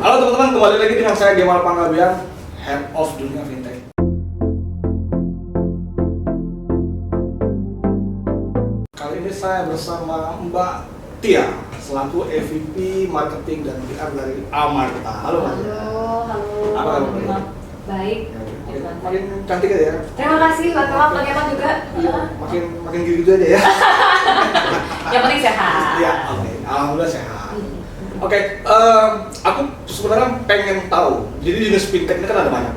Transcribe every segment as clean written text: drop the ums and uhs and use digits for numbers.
Halo teman-teman, kembali lagi dengan saya Gemal Panggabean, Head of Dunia Fintech. Kali ini saya bersama Mbak Tia, selaku EVP Marketing dan PR dari Amarta. Halo Mbak. Halo. Apa kabar? Baik. Makin cantik aja ya. Terima kasih Pak Kemal, bagaimana juga? Iya, makin gitu aja ya. Yang penting sehat. Iya, oke. Alhamdulillah sehat. Oke, aku sebenarnya pengen tahu. Jadi di dunia fintech ini kan ada banyak.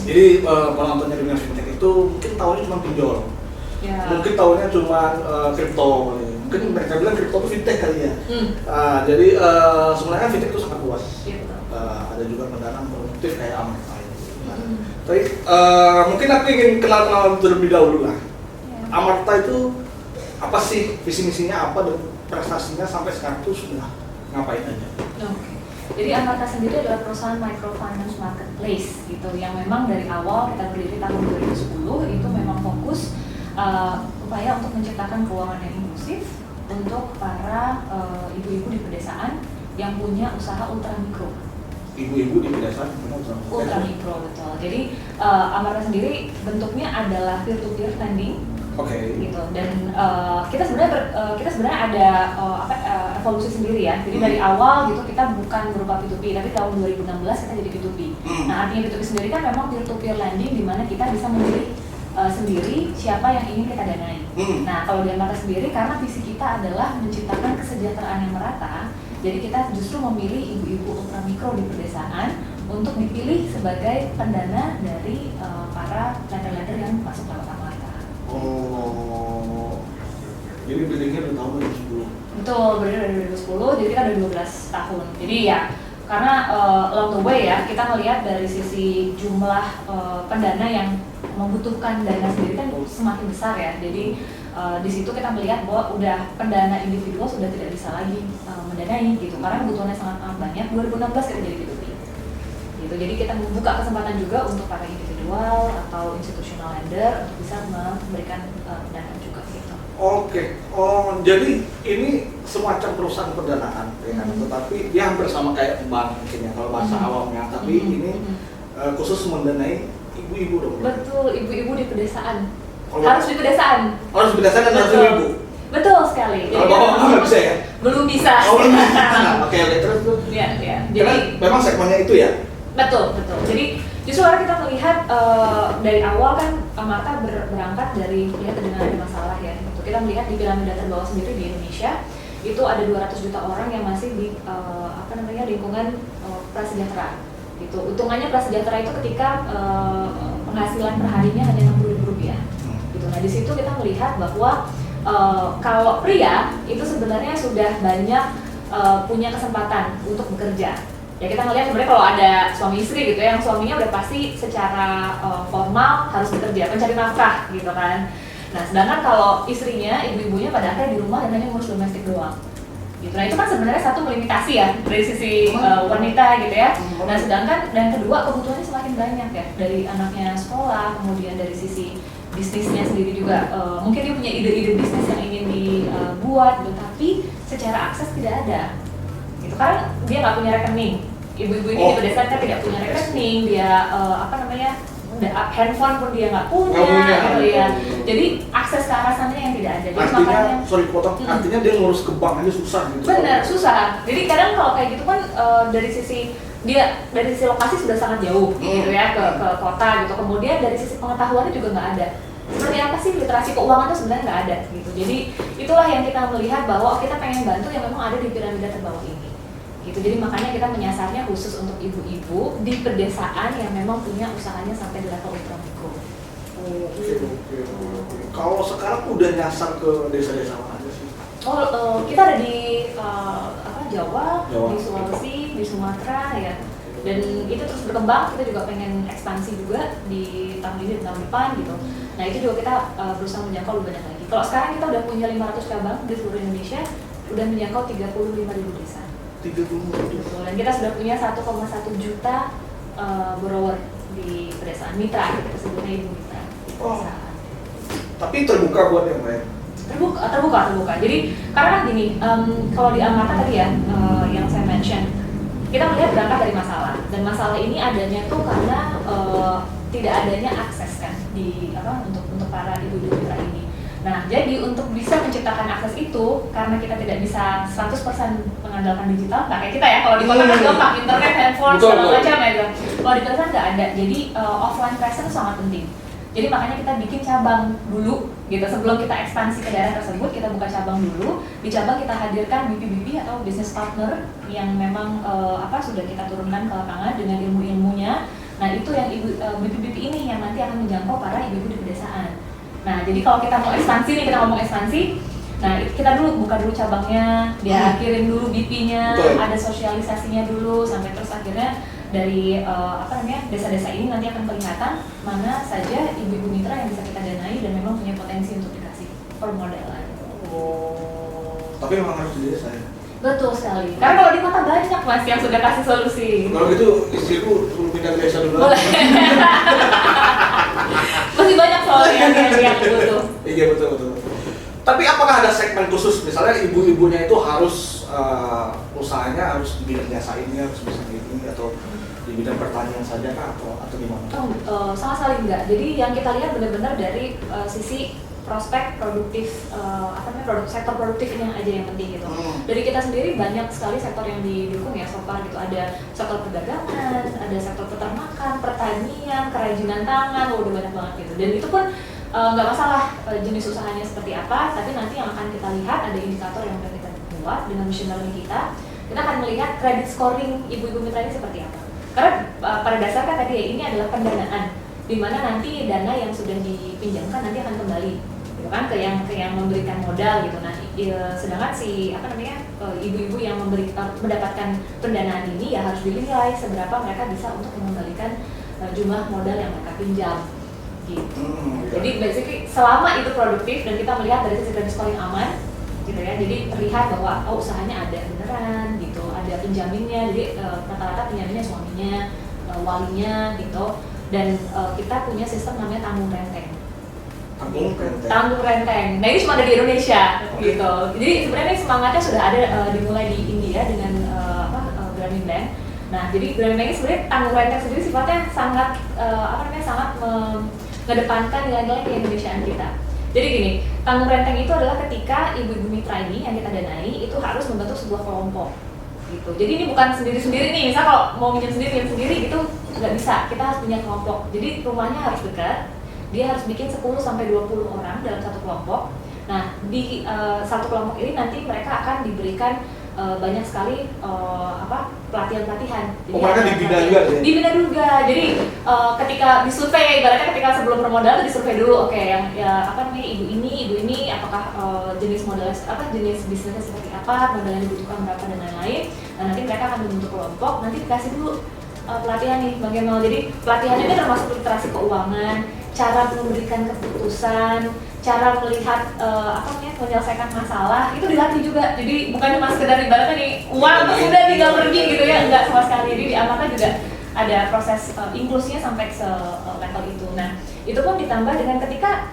Jadi penontonnya di dunia fintech itu mungkin tahunya cuma pinjol, mungkin tahunya cuma kripto, mungkin mereka bilang kripto itu fintech kali ya. Jadi sebenarnya fintech itu sangat luas. Ada juga pendanaan produktif kayak Amarta. Tapi mungkin aku ingin kenal terlebih dahulu lah. Amarta itu apa sih, visi misinya apa, dan prestasinya sampai sekarang itu sudah ngapain aja? Oke. Jadi Amarta sendiri adalah perusahaan microfinance marketplace gitu, yang memang dari awal kita berdiri tahun 2010 itu memang fokus upaya untuk menciptakan keuangan yang inklusif untuk para ibu-ibu di pedesaan yang punya usaha ultra mikro. Ibu-ibu di pedesaan Ultra mikro, betul. Jadi Amarta sendiri bentuknya adalah peer-to-peer lending. Gitu. Dan kita sebenarnya ada evolusi sendiri ya. Jadi dari awal gitu kita bukan berupa P2P, tapi tahun 2016 kita jadi P2P. Nah, artinya P2P sendiri kan memang peer-to-peer lending, di mana kita bisa memilih sendiri siapa yang ingin kita danai. Nah, kalau di Amarta sendiri, karena visi kita adalah menciptakan kesejahteraan yang merata, jadi kita justru memilih ibu-ibu ultra mikro di pedesaan untuk dipilih sebagai pendana dari para lender-lender yang masuk lewat Amarta. Oh, jadi berdirinya dari tahun 2010. Betul, berdiri dari 2010, jadi kan ada 12 tahun. Jadi ya, karena along the way ya, kita melihat dari sisi jumlah pendana yang membutuhkan dana sendiri kan semakin besar ya. Jadi di situ kita melihat bahwa udah pendana individual sudah tidak bisa lagi mendanai gitu, karena kebutuhannya sangat banyak. 2016 kita jadi P2P. Gitu. Jadi kita membuka kesempatan juga untuk para individual atau institutional lender untuk bisa memberikan dana juga gitu. Oke. Oh, jadi ini semacam perusahaan pendanaan, ya kan? Tetapi dia hampir sama kayak bank mungkin ya kalau bahasa awamnya. Tapi ini khusus mendanai ibu-ibu dong. Betul, ibu-ibu di pedesaan. Harus di pedesaan. Harus di pedesaan dan harus ibu. Betul sekali. Kalau bapak nggak bisa ya? Belum bisa. Oh, belum bisa. Oke, terus tuh. Iya. Jadi memang segmennya itu ya. Betul. Jadi justru orang kita melihat dari awal kan Amarta berangkat dari melihat dengan ada masalah ya. Untuk kita melihat di piramida terbawah sendiri di Indonesia itu ada 200 juta orang yang masih di lingkungan prasejahtera. Gitu. Utungannya prasejahtera itu ketika penghasilan perharinya hanya Rp60.000. Gitu. Nah, di situ kita melihat bahwa kalau pria itu sebenarnya sudah banyak punya kesempatan untuk bekerja. Ya, kita melihat sebenarnya kalau ada suami istri gitu ya, yang suaminya udah pasti secara formal harus bekerja, mencari nafkah gitu kan. Nah, sedangkan kalau istrinya, ibu-ibunya pada akhirnya di rumah dan hanya ngurus domestik doang. Gitu. Nah, itu kan sebenarnya satu melimitasi ya dari sisi wanita gitu ya. Nah, sedangkan dan kedua kebutuhannya semakin banyak ya, dari anaknya sekolah, kemudian dari sisi bisnisnya sendiri juga mungkin dia punya ide-ide bisnis yang ingin dibuat, tapi secara akses tidak ada. Gitu, karena dia nggak punya rekening. Ibu-ibu ini di pedesaan kan tidak punya rekening, dia handphone pun dia nggak punya, gitu ya. Jadi akses ke arah sana yang tidak ada. Jadi artinya dia ngurus ke bank aja susah gitu. Benar, susah. Jadi kadang kalau kayak gitu kan dari sisi lokasi sudah sangat jauh gitu ya ke kota gitu. Kemudian dari sisi pengetahuannya juga nggak ada. Seperti apa sih literasi keuangan itu sebenarnya nggak ada gitu. Jadi itulah yang kita melihat bahwa kita pengen bantu yang memang ada di piramida terbawah ini. Gitu. Jadi makanya kita menyasarnya khusus untuk ibu-ibu di pedesaan yang memang punya usahanya sampai di level ultra mikro. Oke. Kalau sekarang udah nyasar ke desa-desa mana aja sih? Kita ada di Jawa, di Sulawesi, di Sumatera ya. Dan itu terus berkembang, kita juga pengen ekspansi juga di tahun ini dan tahun depan gitu. Nah, itu juga kita berusaha menjangkau lebih banyak lagi. Kalau sekarang kita udah punya 500 cabang di seluruh Indonesia, udah menjangkau 35.000 desa. 35.000. Dan kita sudah punya 1,1 juta borrower di pedesaan, mitra kita sebutnya ibu mitra. Tapi terbuka buat yang lain. Terbuka. Jadi karena kan gini, kalau di Amarta tadi ya yang saya mention kita melihat berangkat dari masalah, dan masalah ini adanya tuh karena tidak adanya akses kan di untuk para ibu-ibu mitra ini. Nah, jadi untuk bisa menciptakan akses itu, karena kita tidak bisa 100% mengandalkan digital, nggak kayak kita ya, kalau di kota kan gampang, internet, handphone, segala macam ya. Kalau di pedesaan nggak ada, jadi offline presence sangat penting. Jadi makanya kita bikin cabang dulu, gitu. Sebelum kita ekspansi ke daerah tersebut, kita buka cabang dulu. Di cabang kita hadirkan BP-BP atau business partner yang memang sudah kita turunkan ke lapangan dengan ilmu-ilmunya. Nah, itu yang BP-BP ini yang nanti akan menjangkau para ibu-ibu di pedesaan. Nah, jadi kalau kita mau ekspansi nih, kita ngomong ekspansi, nah kita dulu buka dulu cabangnya, dia kirim dulu BP-nya, ada sosialisasinya dulu, sampai terus akhirnya dari desa-desa ini nanti akan kelihatan mana saja ibu-ibu mitra yang bisa kita danai dan memang punya potensi untuk dikasih permodalan. Tapi memang harus di desa ya? Betul sekali. Karena kalau di kota banyak Mas yang sudah kasih solusi. Kalau gitu istriku suruh pindah ke desa dulu. Boleh. Masih banyak soalnya yang butuh. Iya betul. Tapi apakah ada segmen khusus, misalnya ibu-ibunya itu harus usahanya harus di bidang jasa ini, harus bisa ini, atau di bidang pertanian saja kah, atau gimana? Sama sekali enggak. Jadi yang kita lihat benar-benar dari sisi prospek produktif, sektor produktif ini aja yang penting gitu. Dari kita sendiri banyak sekali sektor yang didukung ya so far gitu. Ada sektor perdagangan, ada sektor peternakan, pertanian, kerajinan tangan, udah banyak banget gitu. Dan itu pun nggak masalah jenis usahanya seperti apa, tapi nanti yang akan kita lihat ada indikator yang udah kita buat dengan machine learning kita. Kita akan melihat credit scoring ibu-ibu mitra ini seperti apa. Karena pada dasarnya tadi ya, ini adalah pendanaan, di mana nanti dana yang sudah dipinjamkan nanti akan kembali, gitu kan, ke yang memberikan modal gitu. Nah, sedangkan ibu-ibu yang mendapatkan pendanaan ini ya harus dinilai seberapa mereka bisa untuk mengembalikan jumlah modal yang mereka pinjam. Gitu. Jadi basically selama itu produktif dan kita melihat dari sisi credit scoring aman, gitu ya. Jadi terlihat bahwa usahanya ada beneran, gitu, ada penjaminnya. Jadi rata-rata penjaminnya suaminya, walinya, gitu. Dan kita punya sistem namanya tanggung renteng. Tanggung renteng. Nah ini cuma ada di Indonesia, gitu. Jadi sebenarnya semangatnya sudah ada dimulai di India dengan Grameen Bank. Nah jadi Grameen Bank ini sebenarnya tanggung renteng sendiri sifatnya sangat sangat mengedepankan nilai-nilai keindonesiaan kita. Jadi gini, tanggung renteng itu adalah ketika ibu-ibu mitra ini yang kita danai itu harus membentuk sebuah kelompok, gitu. Jadi ini bukan sendiri-sendiri nih, misal kalau mau minjem sendiri gitu nggak bisa, kita harus punya kelompok. Jadi rumahnya harus dekat, dia harus bikin 10-20 orang dalam satu kelompok. Nah di satu kelompok ini nanti mereka akan diberikan banyak sekali pelatihan-pelatihan. Mereka dibina juga ya? Dibina juga. Jadi ketika disurvei, ibaratnya ketika sebelum bermodal disurvei dulu, oke, yang ibu ini apakah jenis modal jenis bisnisnya seperti apa, modal yang dibutuhkan berapa dan lain-lain. Nah nanti mereka akan membentuk kelompok, nanti dikasih dulu pelatihan nih bagaimana. Jadi pelatihannya ini termasuk literasi keuangan, cara memberikan keputusan, cara melihat menyelesaikan masalah, itu dilatih juga. Jadi bukan cuma sekedar ibaratnya nih uang terus udah tinggal pergi gitu ya, enggak sama sekali. Jadi di Amarta juga ada proses inklusinya sampai ke level itu. Nah itu pun ditambah dengan ketika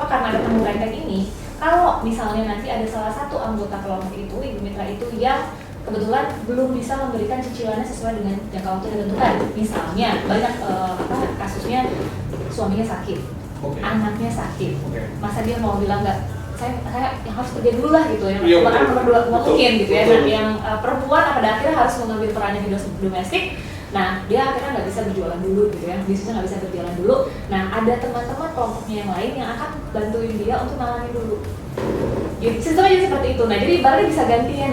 karena ada tanggung renteng ini, kalau misalnya nanti ada salah satu anggota kelompok itu, ibu mitra itu yang kebetulan belum bisa memberikan cicilannya sesuai dengan jangka waktu yang ditentukan. Misalnya banyak kasusnya suaminya sakit, anaknya sakit, masa dia mau bilang nggak, saya yang harus kerja dulu lah gitu, yang nomor dua mungkin gitu ya. Nah yang perempuan pada akhirnya harus mengambil perannya di domestik. Nah dia akhirnya nggak bisa berjualan dulu gitu ya, bisnisnya nggak bisa berjalan dulu. Nah ada teman-teman kelompoknya yang lain yang akan bantuin dia untuk nangani dulu. Gitu, sistemnya jadi seperti itu. Nah jadi ibaratnya bisa gantian,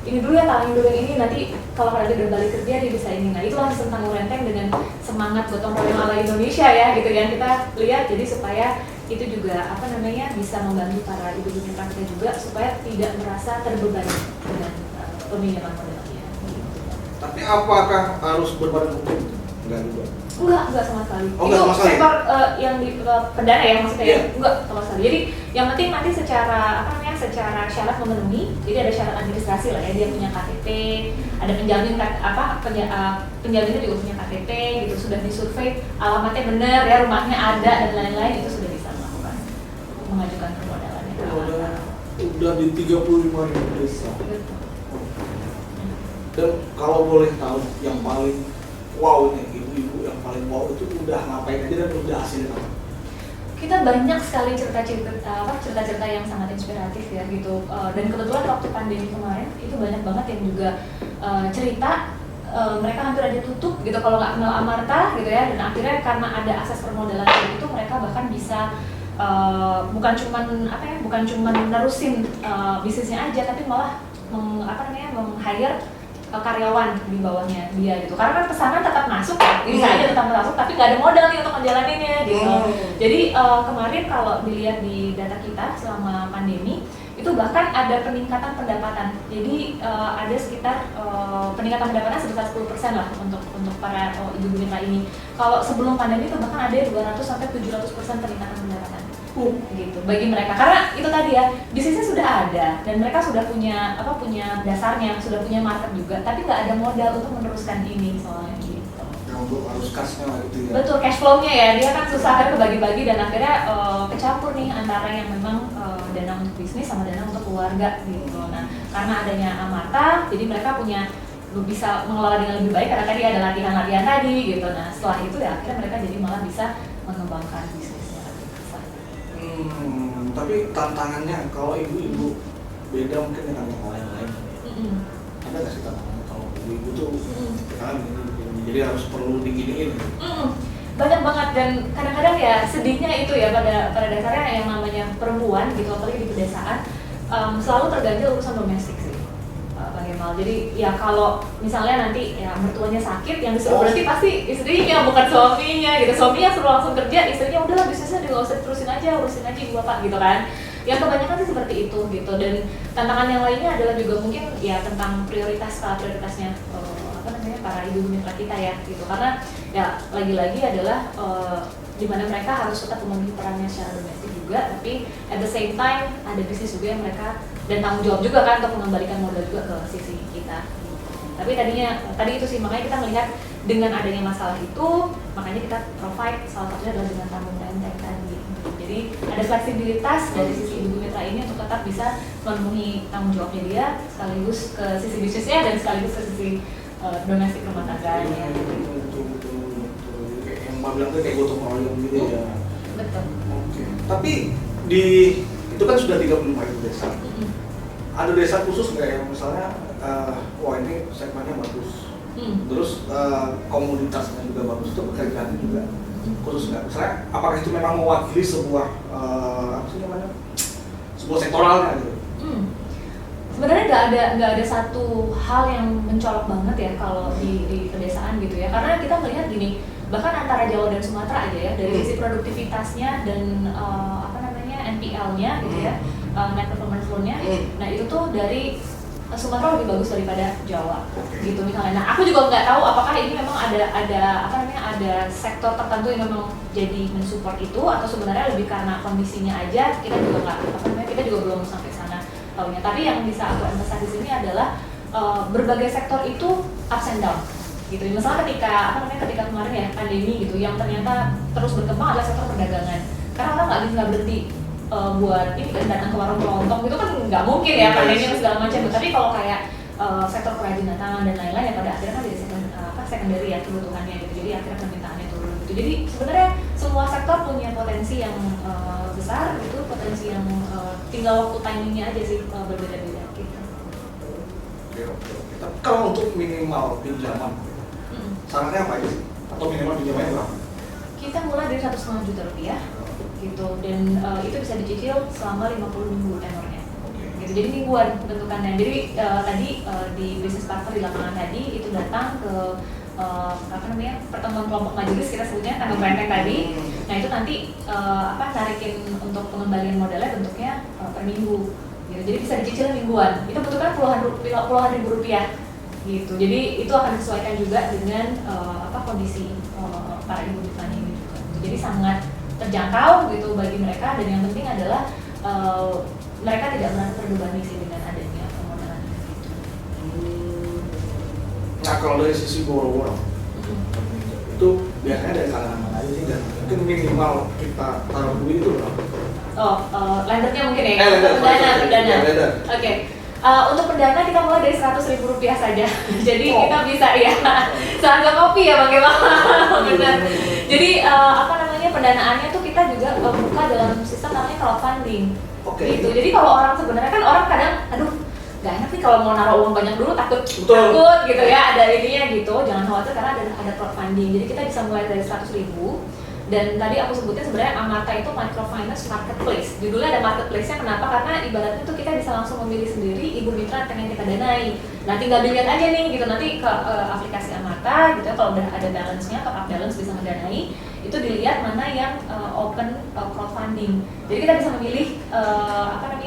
ini dulu ya, talangin dulu yang ini, nanti kalau dia udah balik kerja dia bisa ini. Nah itulah sistem tanggung renteng dengan semangat gotong royong ala Indonesia ya gitu yang kita lihat. Jadi supaya itu juga bisa membantu para ibu-ibu mitra kita juga supaya tidak merasa terbebani dengan peminjaman modalnya. Tapi apakah harus berbadan hukum? Enggak juga. Enggak sama sekali. Itu sama sekali. Sektor yang di pendana ya maksudnya. Enggak sama sekali. Jadi yang penting nanti secara secara syarat memenuhi. Jadi ada syarat administrasi lah ya, dia punya KTP, ada penjamin penjaminnya juga punya KTP gitu, sudah disurvei alamatnya benar ya, rumahnya ada dan lain-lain, itu sudah bisa melakukan mengajukan permodalannya. Udah di 35.000 desa. Dan kalau boleh tahu yang paling wow nih, ibu-ibu yang paling wow itu udah ngapain aja dan udah hasilnya apa? Kita banyak sekali cerita-cerita yang sangat inspiratif ya gitu. Dan kebetulan waktu pandemi kemarin itu banyak banget yang juga cerita mereka hampir aja tutup gitu kalau nggak kenal Amarta gitu ya, dan akhirnya karena ada akses permodalan kayak gitu mereka bahkan bisa bukan cuman nerusin bisnisnya aja, tapi malah meng-hire karyawan di bawahnya dia gitu. Karena kan pesanan tetap masuk ya, bisa aja tetap masuk, tapi nggak ada modal nih untuk menjalaninnya gitu. Jadi kemarin kalau dilihat di data kita selama pandemi itu bahkan ada peningkatan pendapatan. Jadi ada sekitar peningkatan pendapatan sebesar 10% lah untuk para ibu mitra ini. Kalau sebelum pandemi itu bahkan ada 200 sampai 700% peningkatan pendapatan. Gitu bagi mereka, karena itu tadi ya, bisnisnya sudah ada dan mereka sudah punya dasarnya, sudah punya market juga, tapi nggak ada modal untuk meneruskan ini soalnya gitu. Yang untuk arus kasnya gitu ya. Betul, cash flow-nya ya, dia kan susah kan kebagi-bagi dan akhirnya kecampur nih antara yang memang dana untuk bisnis sama dana untuk keluarga gitu. Nah, karena adanya Amarta, jadi mereka bisa mengelola dengan lebih baik karena tadi ada latihan-latihan tadi gitu. Nah, setelah itu ya akhirnya mereka jadi malah bisa mengembangkan bisnisnya. Tapi tantangannya kalau ibu-ibu beda mungkin dengan yang lain. Ada nggak sih tantangannya kalau ibu-ibu tuh kan jadi harus perlu diginiin? Banyak banget, dan kadang-kadang ya sedihnya itu ya pada dasarnya yang namanya perempuan gitu, apalagi di pedesaan selalu terganjal urusan domestik sih. Bang Kemal. Jadi ya kalau misalnya nanti ya mertuanya sakit, yang disuruh berarti pasti istrinya bukan suaminya gitu. Suaminya suruh langsung kerja, istrinya udahlah bisnisnya juga usah terusin aja ibu bapak gitu kan. Ya kebanyakan sih seperti itu gitu. Dan tantangan yang lainnya adalah juga mungkin ya tentang prioritasnya para ibu mitra kita ya gitu. Karena ya lagi-lagi adalah di mana mereka harus tetap memenuhi perannya secara domestik juga, tapi at the same time ada bisnis juga yang mereka dan tanggung jawab juga kan untuk mengembalikan modal juga ke sisi kita. Tapi tadi itu sih, makanya kita melihat dengan adanya masalah itu, makanya kita provide salah satunya adalah dengan tanggung renteng tadi. Jadi ada fleksibilitas dari sisi ibu mitra ini untuk tetap bisa memenuhi tanggung jawabnya dia, sekaligus ke sisi bisnisnya dan sekaligus ke sisi domestik rumah tangganya. Betul. Yang Mbak bilang tuh kayak gotong royong gitu ya. Betul. Oke. Tapi itu kan sudah 35 desa. Ada desa khusus nggak yang misalnya wah ini segmennya bagus, terus komoditasnya juga bagus, itu pekerjaannya juga khusus nggak? Misalnya apakah itu memang mewakili sebuah sebuah sektoralnya gitu? Sebenarnya nggak ada satu hal yang mencolok banget ya kalau di pedesaan gitu ya, karena kita melihat gini, bahkan antara Jawa dan Sumatera aja ya, dari sisi produktivitasnya dan NPL-nya gitu ya, net performance loan-nya, nah itu tuh dari Sumatera lebih bagus daripada Jawa gitu misalnya. Nah aku juga nggak tahu apakah ini memang ada sektor tertentu yang memang jadi mensupport itu, atau sebenarnya lebih karena kondisinya aja, kita juga kita juga belum sampai sana tahunya. Tapi yang bisa aku emphasize di sini adalah berbagai sektor itu ups and down gitu. Misalnya ketika kemarin ya pandemi gitu, yang ternyata terus berkembang adalah sektor perdagangan, karena orang nggak berhenti buat ini kan datang ke warung kelontong gitu kan nggak mungkin ya, pandemi dan segala macam. Tapi kalau kayak sektor kerajinan tangan dan lain-lain ya pada akhirnya kan jadi secondary ya kebutuhannya gitu, jadi akhirnya permintaannya turun gitu. Jadi sebenarnya semua sektor punya potensi yang besar gitu, potensi yang tinggal waktu timingnya aja sih berbeda-beda gitu. Oke. Tapi kalau untuk minimal pinjaman, sarannya apa aja sih? Atau minimal pinjamannya berapa? Kita mulai dari 1,5 juta rupiah gitu, dan itu bisa dicicil selama 50 minggu tenornya gitu. Jadi mingguan bentukannya. Jadi tadi di bisnis partner di lapangan tadi itu datang ke pertemuan kelompok majelis, kita sebutnya tanggung renteng tadi. Nah itu nanti narikin untuk pengembalian modalnya bentuknya per minggu gitu. Jadi bisa dicicil mingguan, itu bentuknya puluhan ribu rupiah gitu. Jadi itu akan disesuaikan juga dengan kondisi para ibu mitra ini juga. Jadi sangat terjangkau gitu bagi mereka, dan yang penting adalah mereka tidak merasa terbebani sih dengan adanya permodalan gitu. Nah kalau dari sisi boro-boro itu biasanya dari kalangan mana aja sih, dan mungkin minimal kita taruh duit itu berapa? Lendernya mungkin ya? Lender. Dana. Oke. Untuk pendana kita mulai dari Rp100.000 saja. Jadi kita bisa ya seharga kopi ya Bang Kemal. Benar. Jadi pendanaannya tuh kita juga buka dalam sistem namanya crowdfunding. Gitu. Jadi kalau orang sebenarnya kan orang kadang aduh gak enak nih kalau mau naruh uang banyak dulu takut gitu ya, ada ininya gitu. Jangan khawatir karena ada crowdfunding. Jadi kita bisa mulai dari 100.000. Dan tadi aku sebutin sebenarnya Amarta itu microfinance marketplace. Judulnya ada marketplace-nya kenapa? Karena ibaratnya tuh kita bisa langsung memilih sendiri ibu mitra yang pengen kita danai. Nah tinggal dilihat aja nih gitu, nanti ke aplikasi Amarta gitu ya, kalau udah ada balance-nya, top up balance bisa mendanai, itu dilihat mana yang open crowdfunding. Jadi kita bisa memilih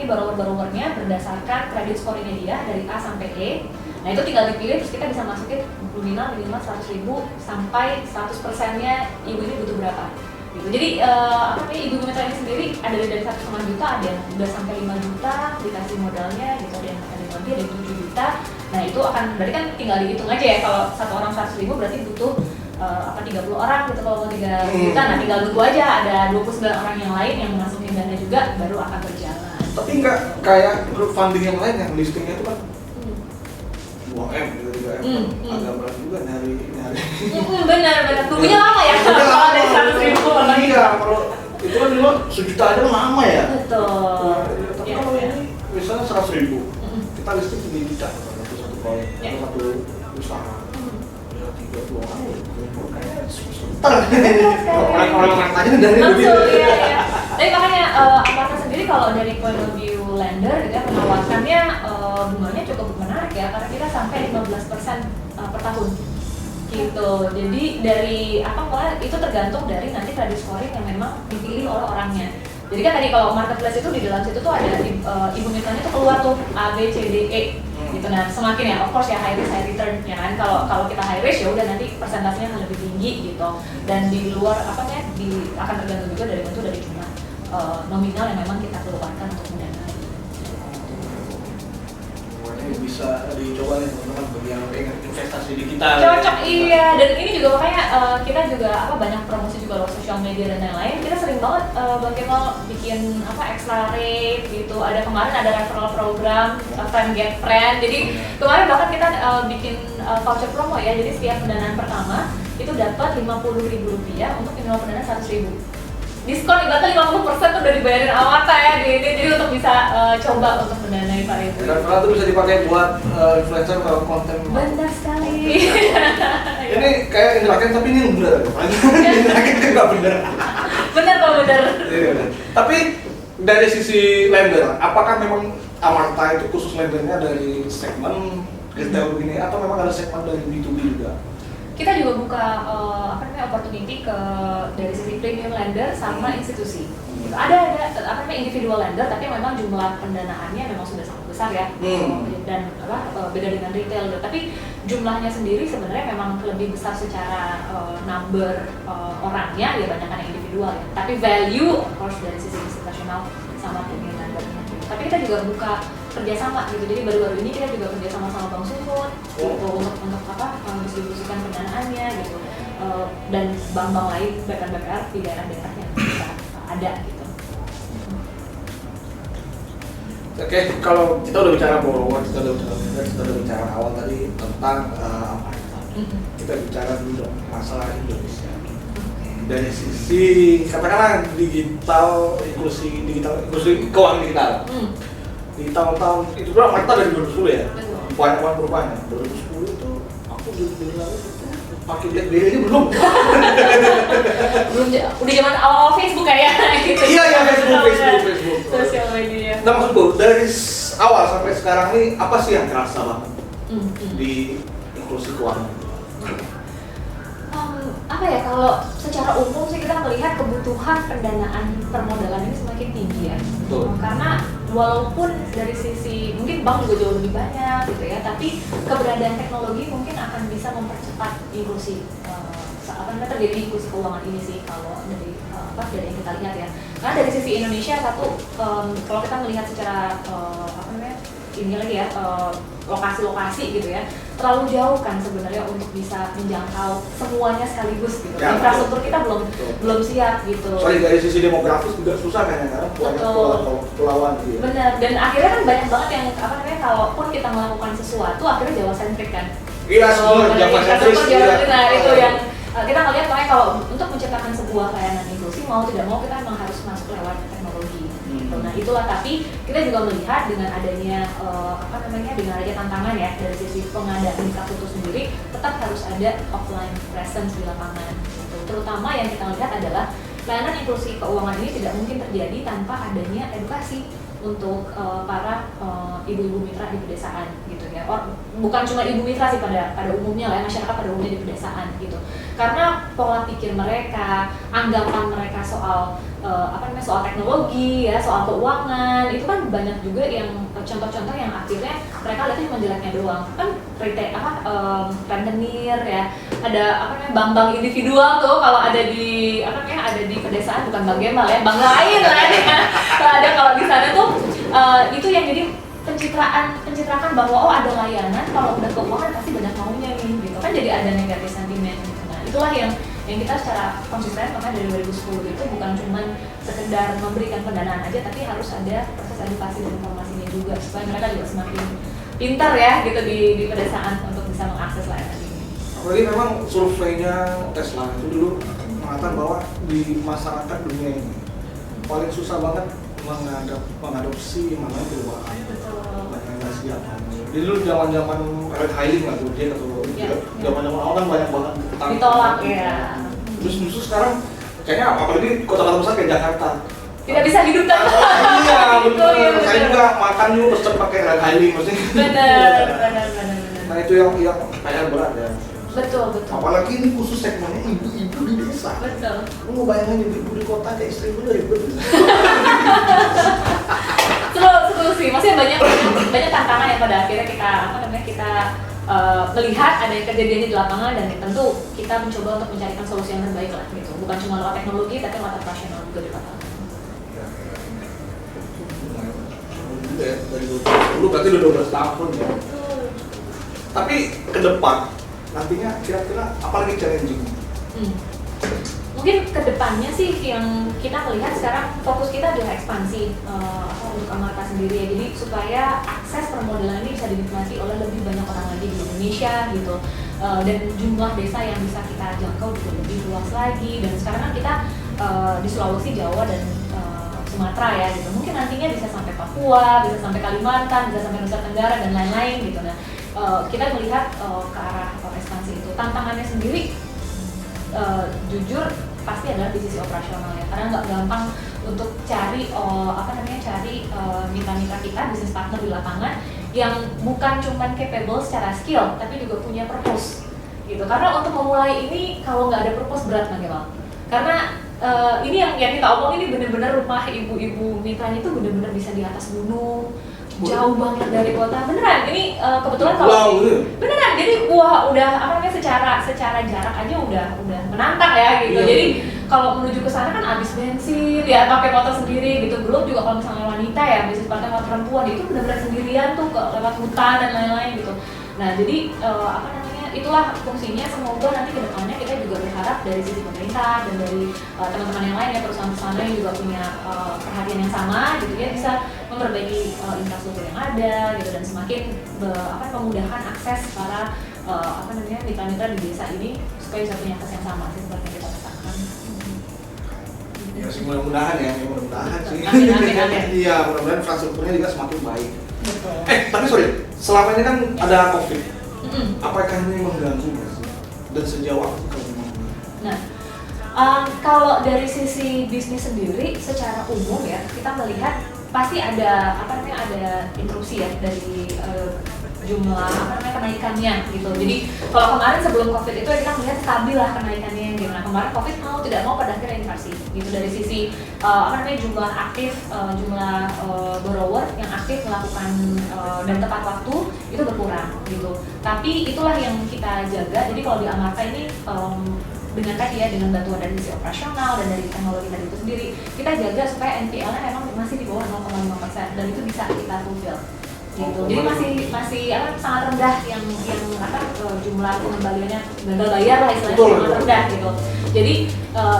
borrower-borrowernya berdasarkan credit scoring-nya dia dari A sampai E. Nah itu tinggal dipilih, terus kita bisa masukin nominal minimal 100.000 sampai 100%-nya ibu ini butuh berapa gitu. Jadi ibu mitra ini sendiri ada dari 1,5 juta, ada yang udah sampai 5 juta dikasih modalnya gitu, ada yang lebih, ada yang 7 juta. Nah itu akan berarti kan tinggal dihitung aja ya, kalau satu orang 100.000 berarti butuh 30 orang gitu kalau mau 3 juta. Nah tinggal tunggu aja ada 29 orang yang lain yang masukin dana juga baru akan berjalan. Tapi nggak kayak crowdfunding yang lain yang listingnya itu kan 2M gitu juga agak berat juga dari benar tunggunya lama ya kalau dari 100.000 iya, kalau itu kan dulu sejuta aja lama ya. Betul. Tapi kalau ini misalnya 100.000 kita listing 3 juta satu proyek atau satu usaha ya 30 orang kayaknya sebentar orang-orang aja dari betul ya. Tapi makanya Amarta sendiri kalau dari point of view lender gitu ya, penawarannya bunganya cukup menarik ya, karena kita sampai 15% per tahun gitu. Jadi dari itu tergantung dari nanti credit scoring yang memang dipilih oleh orangnya. Jadi kan tadi kalau marketplace itu di dalam situ tuh ada ibu mitranya tuh keluar tuh A, B, C, D, E gitu. Nah semakin ya of course ya high risk high return ya kan. Kalau kita high risk ya udah nanti persentasenya akan lebih tinggi gitu. Dan di luar akan tergantung juga dari bentuk dari jumlah nominal yang memang kita keluarkan untuk mendanai. Bisa dicoba nih teman-teman bagi yang pengen investasi digital. Cocok iya, dan ini juga makanya kita juga banyak promosi juga lewat sosial media dan lain-lain. Kita sering banget Bang Kemal bikin extra rate gitu. Ada kemarin ada referral program friend get friend. Jadi kemarin bahkan kita bikin voucher promo ya. Jadi setiap pendanaan pertama itu dapat Rp50.000 untuk minimal pendanaan Rp100.000. Diskon ibaratnya 50% tuh udah dibayarin Amarta ya jadi untuk bisa coba untuk mendanai para ibu. Referral itu bisa dipakai buat influencer kalau konten. Benar sekali. Ini kayak Indraken tapi ini bener. Indraken kan nggak bener. Bener kok bener. Tapi dari sisi lender, apakah memang Amarta itu khusus lendernya dari segmen retail begini atau memang ada segmen dari B2B juga? Kita juga buka opportunity dari sisi premium lender sama institusi. Gitu. Ada individual lender tapi memang jumlah pendanaannya memang sudah sangat besar ya. Dan beda dengan retail. Tapi jumlahnya sendiri sebenarnya memang lebih besar secara number orangnya ya banyakkan yang individual ya. Tapi value of course dari sisi institusional sama premium lender. Tapi kita juga buka kerjasama gitu, jadi baru-baru ini kita juga kerjasama sama Bank Sumut gitu, untuk mendistribusikan pendanaannya gitu, dan bank-bank lain BPR di daerah-daerah yang bisa ada gitu. Oke, kalau kita udah bicara borrower, kita udah bicara awal tadi tentang kita bicara dulu dong masalah Indonesia. Dari sisi katakanlah inklusi keuangan digital. Di tahun-tahun itu berapa Amarta dari 2010 ya? Banyak banget perubahannya. 2010 itu aku beli lalu pakai BlackBerry aja belum. Udah zaman awal Facebook kayak gitu. Iya Facebook. Sosial media. Nah maksudku dari awal sampai sekarang nih apa sih yang kerasa banget di inklusi keuangan? Kalau secara umum sih kita melihat kebutuhan pendanaan permodalan ini semakin tinggi ya. Karena walaupun dari sisi mungkin bank juga jauh lebih banyak gitu ya, tapi keberadaan teknologi mungkin akan bisa mempercepat inklusi terjadi inklusi keuangan ini sih kalau dari yang kita lihat ya. Karena dari sisi Indonesia kalau kita melihat secara lokasi-lokasi gitu ya, terlalu jauh kan sebenarnya untuk bisa menjangkau semuanya sekaligus gitu. Ya, Infrastruktur kita belum siap gitu. Sorry, dari sisi demografis juga susah kan ya, karena pulauan gitu. Benar, dan akhirnya kan banyak banget yang apa namanya, kalaupun kita melakukan sesuatu akhirnya Jawa sentrik kan. Iya, semua Jawa sentris. Nah, itu yang kita ngelihat, makanya kalau untuk menciptakan sebuah layanan inklusi mau tidak mau kita memang harus masuk lewat teknologi. Nah itulah, tapi kita juga melihat dengan adanya dengan adanya tantangan ya dari sisi pengadaan infrastruktur sendiri, tetap harus ada offline presence di lapangan gitu. Terutama yang kita lihat adalah layanan inklusi keuangan ini tidak mungkin terjadi tanpa adanya edukasi untuk para ibu-ibu mitra di pedesaan gitu ya. Bukan cuma ibu mitra sih pada umumnya lah ya, masyarakat pada umumnya di pedesaan gitu. Karena pola pikir mereka, anggapan mereka soal soal teknologi ya, soal keuangan itu kan banyak juga yang contoh-contoh yang akhirnya mereka lihatnya cuma jeleknya doang. Kan rentenir ya, ada bank-bank individual tuh kalau ada di ada di pedesaan, bukan bank Gembel ya, bank lain lah ya. Kalau di sana tuh itu yang jadi pencitraan bahwa oh ada layanan, kalau udah keuangan pasti banyak maunya nih gitu kan, jadi ada negatif sentimen gitu. Nah itulah yang kita secara konsisten makanya dari 2010 itu bukan cuma sekedar memberikan pendanaan aja, tapi harus ada proses edukasi dan informasinya juga supaya mereka juga semakin pintar ya gitu di pedesaan untuk bisa mengakses layanan ini. Apalagi memang surveinya Tesla itu dulu mengatakan bahwa di masyarakat dunia ini paling susah banget mengadopsi yang namanya perubahan. Jadi dulu zaman Red Hailing lah tuh dia atau zaman awal kan banyak banget ditolak ya. Terus justru sekarang kayaknya apalagi kota-kota besar kayak Jakarta tidak bisa hidup tanpa. Iya betul. Saya juga makan juga pesen pakai Red Hailing maksudnya. Benar. Nah itu yang PR berat ya. Betul. Apalagi ini khusus segmennya ibu-ibu di desa. Betul. Lu mau bayangin ibu di kota kayak istri gue ribet. Seru sih, maksudnya banyak tantangan yang pada akhirnya kita melihat ada yang kejadiannya di lapangan, dan tentu kita mencoba untuk mencarikan solusi yang terbaik lah gitu. Bukan cuma lewat teknologi, tapi lewat operasional juga di lapangan. Dari 2010 berarti udah 12 tahun ya. Tapi ke depan nantinya kira-kira apa lagi challenging? Mungkin kedepannya sih yang kita melihat sekarang fokus kita adalah ekspansi untuk Amarta sendiri ya, jadi supaya akses permodalan ini bisa dinikmati oleh lebih banyak orang lagi di Indonesia gitu, dan jumlah desa yang bisa kita jangkau juga lebih luas lagi. Dan sekarang kan kita di Sulawesi, Jawa, dan Sumatera ya gitu, mungkin nantinya bisa sampai Papua, bisa sampai Kalimantan, bisa sampai Nusa Tenggara dan lain-lain gitu. Nah kita melihat ke arah ekspansi itu. Tantangannya sendiri jujur pasti adalah di sisi operasional ya, karena nggak gampang untuk cari mitra-mitra kita, bisnis partner di lapangan yang bukan cuma capable secara skill tapi juga punya purpose gitu. Karena untuk memulai ini kalau nggak ada purpose berat bagaimana, karena ini yang kita omong ini benar-benar rumah ibu-ibu mitranya itu benar-benar bisa di atas gunung, jauh banget dari kota. Beneran, ini kebetulan kalau beneran, jadi udah secara jarak aja udah menantang ya gitu. Jadi kalau menuju ke sana kan habis bensin ya, pakai motor sendiri gitu. Belum juga kalau misalnya wanita ya, bisnis partner perempuan itu benar-benar sendirian tuh lewat hutan dan lain-lain gitu. Nah jadi itulah fungsinya. Semoga nanti ke depannya kita juga berharap dari sisi pemerintah dan dari teman-teman yang lain ya, perusahaan-perusahaan lain juga punya perhatian yang sama gitu ya, bisa memperbaiki infrastruktur yang ada gitu, dan semakin memudahkan akses para mitra-mitra di desa ini supaya bisa punya akses yang sama sih seperti yang kita katakan. Ya sih, mudah-mudahan sih. Amin. Iya, mudah-mudahan infrastrukturnya juga semakin baik. Betul. Tapi sorry, selama ini kan ada COVID. Apakah ini mengganggu dan sejauh apa kalau mengganggu? Nah, kalau dari sisi bisnis sendiri, secara umum ya kita melihat pasti ada ada interupsi ya dari jumlah kenaikannya gitu. Jadi kalau kemarin sebelum COVID itu kita melihat stabil lah kenaikannya gitu. Nah kemarin COVID mau tidak mau pada akhirnya inflasi gitu, dari sisi jumlah aktif, jumlah borrower yang aktif melakukan dan tepat waktu itu berkurang gitu. Tapi itulah yang kita jaga. Jadi kalau di Amarta ini dengan tadi ya, dengan bantuan dari sisi operasional dan dari teknologi tadi itu sendiri, kita jaga supaya NPL-nya memang masih di bawah 0,5% dan itu bisa kita fulfill gitu. Jadi masih sangat rendah yang jumlah pengembaliannya gagal bayar lah istilahnya sangat rendah gitu. Jadi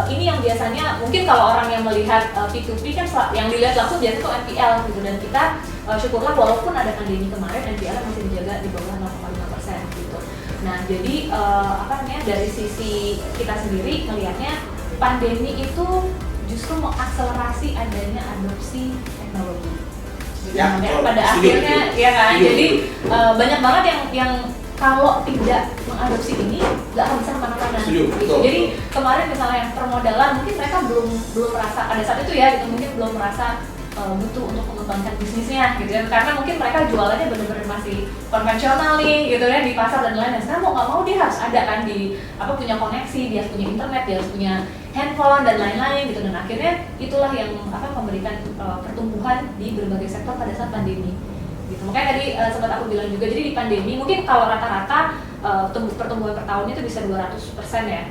ini yang biasanya mungkin kalau orang yang melihat P2P kan yang dilihat langsung biasanya itu NPL gitu, dan kita syukurlah walaupun ada pandemi kemarin NPL masih dijaga di bawah 0,5% gitu. Nah jadi dari sisi kita sendiri melihatnya pandemi itu justru mengakselerasi adanya adopsi teknologi. Ya, pada akhirnya ya kan, jadi banyak banget yang kalau tidak mengadopsi ini nggak akan bisa kemana-mana. Gitu. Jadi kemarin misalnya permodalan mungkin mereka belum merasa pada saat itu ya, gitu, mungkin belum merasa butuh untuk mengembangkan bisnisnya gitu ya, karena mungkin mereka jualannya benar-benar masih konvensional nih gitu ya di pasar dan lain-lain. Sekarang mau nggak mau dia harus ada kan di punya koneksi, dia harus punya internet, dia harus punya handphone dan lain-lain gitu, dan akhirnya itulah yang memberikan pertumbuhan di berbagai sektor pada saat pandemi gitu. Makanya tadi sempat aku bilang juga, jadi di pandemi mungkin kalau rata-rata pertumbuhan per tahunnya itu bisa 200% ya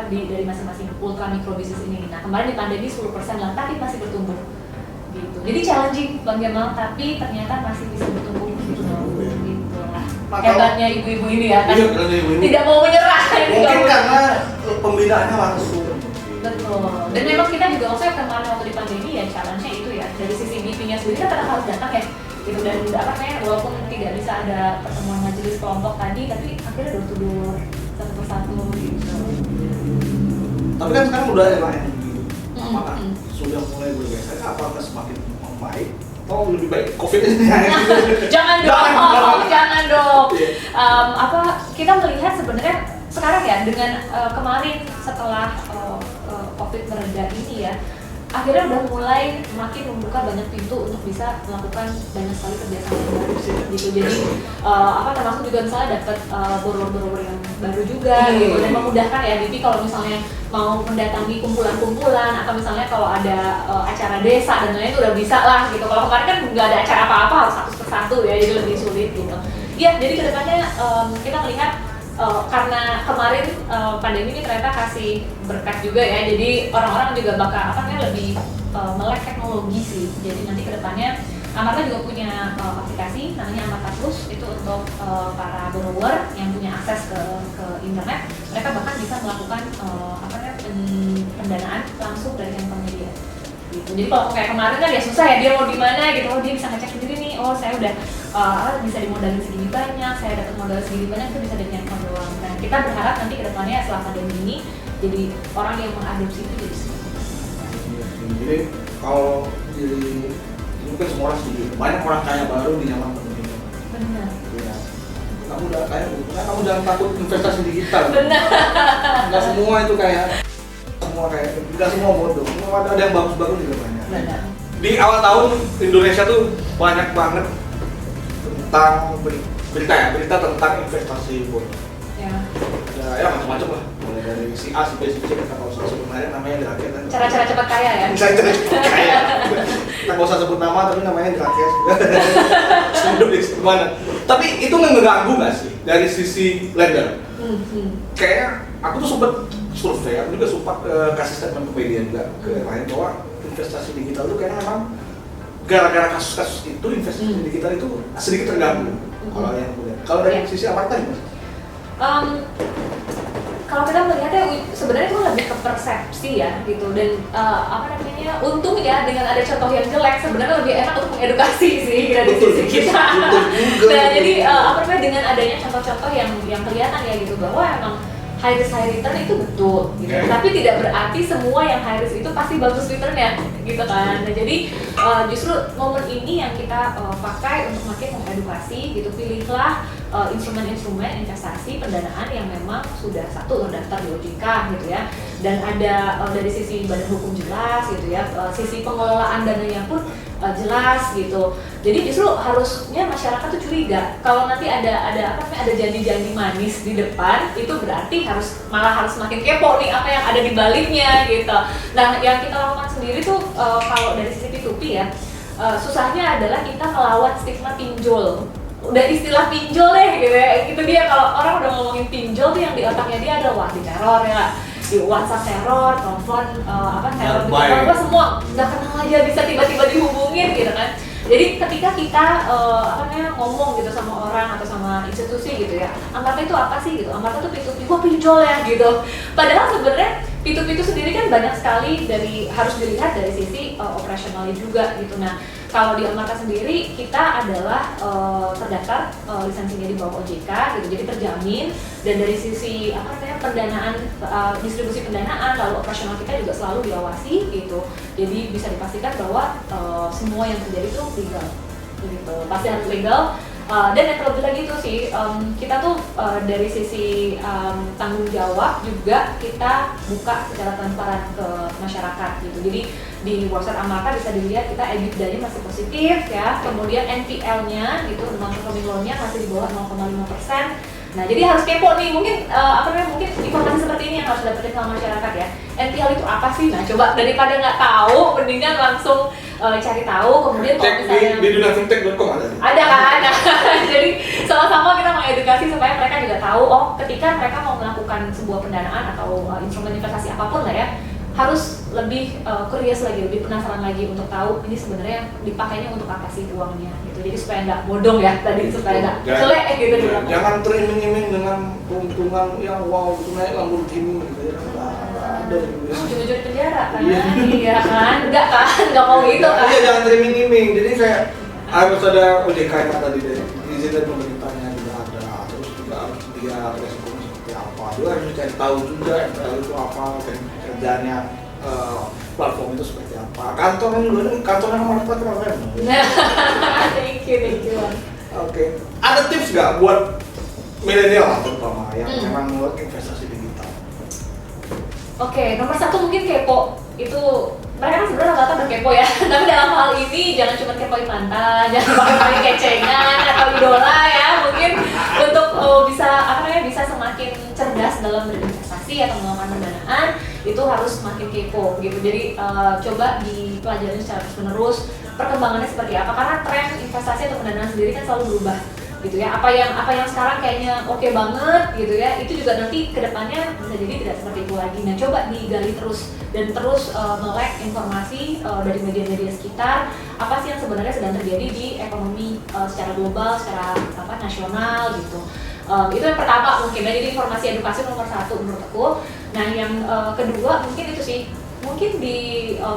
dari masing-masing ultra mikro bisnis ini. Nah kemarin di pandemi 10% lah, tapi masih bertumbuh gitu. Jadi challenging Bang Jamal, tapi ternyata masih bisa bertumbuh gitu lah. Hebatnya ibu-ibu ini ya kan, tidak mau menyerah. Mungkin karena pembinaannya langsung. Betul. Dan memang kita juga maksudnya kemarin waktu di pandemi ya challenge-nya itu ya, dari sisi BP-nya sendiri kan tetap harus datang ya gitu, dan walaupun tidak bisa ada pertemuan majelis kelompok tadi, tapi akhirnya door-to-door satu persatu gitu. Tapi kan sekarang udah lain gitu. Apakah sudah mulai bergeser? Apakah semakin membaik? Oh lebih baik COVID ini? Jangan dong. Kita melihat sebenarnya sekarang ya dengan kemarin setelah COVID mereda ini ya, akhirnya udah mulai makin membuka banyak pintu untuk bisa melakukan banyak sekali kerjasama yang baru gitu. Jadi termasuk juga misalnya dapat borrower yang baru juga gitu, dan memudahkan ya BP kalau misalnya mau mendatangi kumpulan-kumpulan atau misalnya kalau ada acara desa dan lain-lain itu udah bisa lah gitu. Kalau kemarin kan nggak ada acara apa-apa, harus satu persatu ya, jadi lebih sulit gitu. Iya, jadi kedepannya kita melihat karena kemarin pandemi ini ternyata kasih berkat juga ya, jadi orang-orang juga bakal lebih melek teknologi sih. Jadi nanti kedepannya Amarta juga punya aplikasi namanya Amarta Plus, itu untuk para borrower yang punya akses ke internet. Mereka bahkan bisa melakukan pendanaan langsung dari handphone dia gitu. Jadi kalau kayak kemarin kan ya susah ya, dia mau di mana gitu, dia bisa ngecek sendiri nih, saya udah bisa dimodalin segini banyak, saya dapat modal segini banyak, itu bisa dari handphone doang. Nah kita berharap nanti kedepannya setelah pandemi ini jadi orang yang mengadopsi itu jadi semakin besar. Jadi kalau mungkin semua orang setuju, banyak orang kaya baru di zaman pandemi ini. Benar. Ya. Kamu udah kaya, kamu jangan takut investasi digital. Benar. Nggak semua itu kayak nggak semua bodoh. Ada yang bagus-bagus juga banyak. Benar. Di awal tahun Indonesia tuh banyak banget tentang berita tentang investasi bodong. Ya. Ya macam-macam lah. Mulai dari si A, si B, si C, kita nggak usah sebut namanya Drakes kan. Cara-cara cepat kaya ya. Bisa cara cepat kaya. Kita nggak usah sebut nama, tapi namanya Drakes. Sudah di mana? Tapi itu ngeganggu nggak sih dari sisi lender? Kayaknya aku tuh sempat survei, aku juga sempat kasih statement ke media juga ke lain bahwa investasi digital itu kayaknya memang gara-gara kasus-kasus itu investasi digital itu sedikit terganggu. Kalau dari sisi Amarta gimana? Kalau kita melihatnya sebenarnya itu lebih ke persepsi ya gitu, dan untung ya dengan ada contoh yang jelek sebenarnya lebih enak untuk mengedukasi sih dari sisi kita. Nah jadi dengan adanya contoh-contoh yang kelihatan ya gitu, bahwa emang high risk high return itu betul gitu. Tapi tidak berarti semua yang high risk itu pasti bagus returnnya gitu kan. Nah jadi justru momen ini yang kita pakai untuk makin mengedukasi gitu. Pilihlah instrumen-instrumen investasi pendanaan yang memang sudah terdaftar di OJK gitu ya, dan ada dari sisi badan hukum jelas gitu ya, sisi pengelolaan dananya pun jelas gitu. Jadi justru harusnya masyarakat tuh curiga kalau nanti ada janji-janji manis di depan, itu berarti harus makin kepo nih apa yang ada di baliknya gitu. Nah yang kita lakukan sendiri tuh kalau dari sisi P2P ya, susahnya adalah kita melawan stigma pinjol. Udah istilah pinjol deh gitu ya, itu dia kalau orang udah ngomongin pinjol tuh yang di otaknya dia ada di teror ya, di WhatsApp teror, telepon teror, semua nggak kenal aja bisa tiba-tiba dihubungin gitu kan. Jadi ketika kita ngomong gitu sama orang atau sama institusi gitu ya, Amarta itu apa sih gitu? Amarta itu P2P, wah pinjol ya gitu. Padahal sebenarnya P2P itu sendiri kan banyak sekali harus dilihat dari sisi operasionalnya juga gitu. Nah, kalau di Amarta sendiri kita adalah terdaftar lisensinya di bawah OJK gitu, jadi terjamin. Dan dari sisi pendanaan, distribusi pendanaan lalu operasional kita juga selalu diawasi gitu. Jadi bisa dipastikan bahwa semua yang terjadi itu legal gitu, pasti harus legal. Dan yang terlebih lagi itu sih kita tuh dari sisi tanggung jawab juga kita buka secara transparan ke masyarakat gitu. Jadi di website Amarta bisa dilihat kita EBITDA-nya masih positif ya, kemudian NPL-nya gitu, non-performing loan-nya masih di bawah 0,5%. Nah, jadi harus kepo nih, mungkin mungkin informasi seperti ini yang harus dapetin sama masyarakat ya. NPL itu apa sih? Nah, coba daripada nggak tahu, mendingan langsung cari tahu. Kemudian kalau misalnya di dunafintech.com ada kan? Jadi sama-sama kita mengedukasi supaya mereka juga tahu, oh ketika mereka mau melakukan sebuah pendanaan atau instrumen investasi apapun lah ya, harus lebih curious lagi, lebih penasaran lagi untuk tahu ini sebenarnya dipakainya untuk apa sih uangnya gitu. Jadi supaya nggak bodong ya tadi, supaya nggak jelek gitu. Jangan teriming-iming dengan keuntungan yang wow itu naik Lamborghini gitu ya. Nggak ada gitu ya. Ujung-ujung di penjara kan? Iya kan? Nggak mau gitu kan? Iya, jangan teriming-iming. Jadi kayak harus ada OJK yang tadi dari izin dari pemerintahnya juga ada, terus juga harus lihat resikonya seperti apa. Juga harus cari tahu juga itu apa kerjanya platform itu seperti apa. Kantornya juga ini kantornya Amarta keren. Thank you. Oke. Ada tips nggak buat milenial terutama yang memang mau investasi digital? Oke, nomor satu mungkin kepo. Itu mereka kan sebenarnya rata-rata berkepo ya. Tapi dalam hal ini jangan cuma kepoin mantan, jangan kepoin kecengan atau idola ya. Mungkin untuk bisa semakin cerdas dalam berinvestasi atau melakukan pendanaan itu harus semakin kepo gitu. Jadi coba dipelajari secara terus-menerus perkembangannya seperti apa, karena tren investasi atau pendanaan sendiri kan selalu berubah gitu ya. Apa yang sekarang kayaknya oke banget gitu ya, itu juga nanti kedepannya bisa jadi tidak seperti itu lagi. Nah, coba digali terus dan terus melek informasi dari media-media sekitar, apa sih yang sebenarnya sedang terjadi di ekonomi secara global, secara nasional gitu. Itu yang pertama mungkin ya, jadi informasi edukasi nomor satu menurut aku. Nah, yang kedua mungkin itu sih, mungkin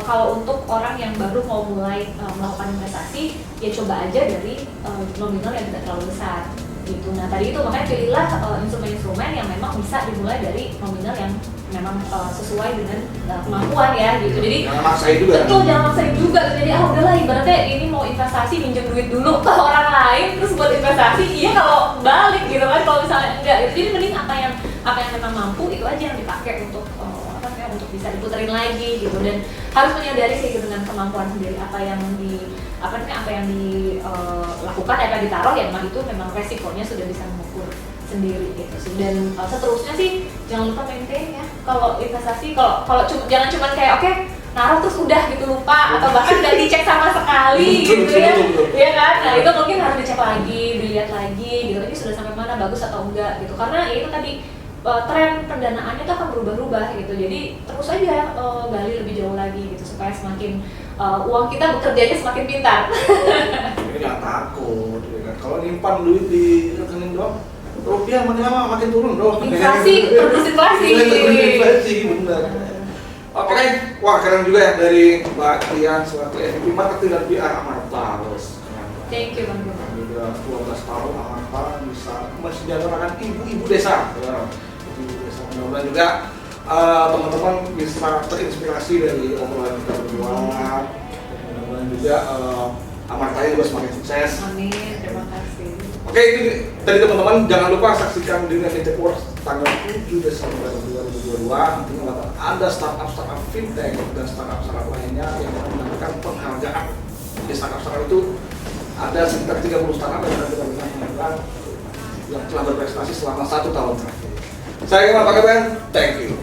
kalau untuk orang yang baru mau mulai melakukan investasi, ya coba aja dari nominal yang tidak terlalu besar gitu. Nah, tadi itu makanya pilihlah instrumen-instrumen yang memang bisa dimulai dari nominal yang memang sesuai dengan kemampuan ya gitu. Jadi jangan maksain juga. Betul, jangan maksain juga. Jadi udahlah, ibaratnya ini mau investasi minjem duit dulu ke orang lain terus buat investasi. Iya kalau balik gitu kan, kalau misalnya enggak gitu. Jadi mending apa yang memang mampu itu aja yang dipakai untuk untuk bisa diputerin lagi gitu. Dan harus menyadari sih dengan kemampuan sendiri apa yang dilakukan, apa yang ditaruh ya, memang itu memang resikonya sudah bisa mengukur sendiri gitu sih. Dan seterusnya sih jangan lupa maintain ya. Kalau investasi, kalau jangan cuma kayak oke, naruh terus udah gitu lupa, atau bahkan nggak dicek sama sekali gitu ya. Iya kan? Nah, itu mungkin harus dicek lagi, dilihat lagi gitu. Ini sudah sampai mana, bagus atau enggak gitu. Karena ya itu tadi tren pendanaannya itu akan berubah-ubah gitu. Jadi terus aja gali lebih jauh lagi gitu supaya semakin uang kita bekerjanya semakin pintar. Ini nggak takut ya kan. Kalau nyimpan duit di rekening doang, rupiah makin lama makin turun dong. Inflasi, terus inflasi. Inflasi benar. Oke, wah keren juga ya dari Mbak Tian selaku SVP Marketing dan PR Amarta. Thank you Bang. Sudah 12 tahun Amarta bisa mensejahterakan ibu-ibu desa. Ibu desa. Mudah-mudahan juga teman-teman bisa terinspirasi dari obrolan kita berdua. Mudah-mudahan juga Amarta juga semakin sukses. Amin, terima kasih. Oke, ini tadi teman-teman jangan lupa saksikan Dunia Fintech Wars tanggal 7 Desember 2022. Nantinya bakal ada startup fintech dan startup lainnya yang akan mendapatkan penghargaan. Di startup itu ada sekitar 30 startup yang akan kita berikan penghargaan yang telah berprestasi selama 1 tahun terakhir. Saya Kemal Pakaben, thank you.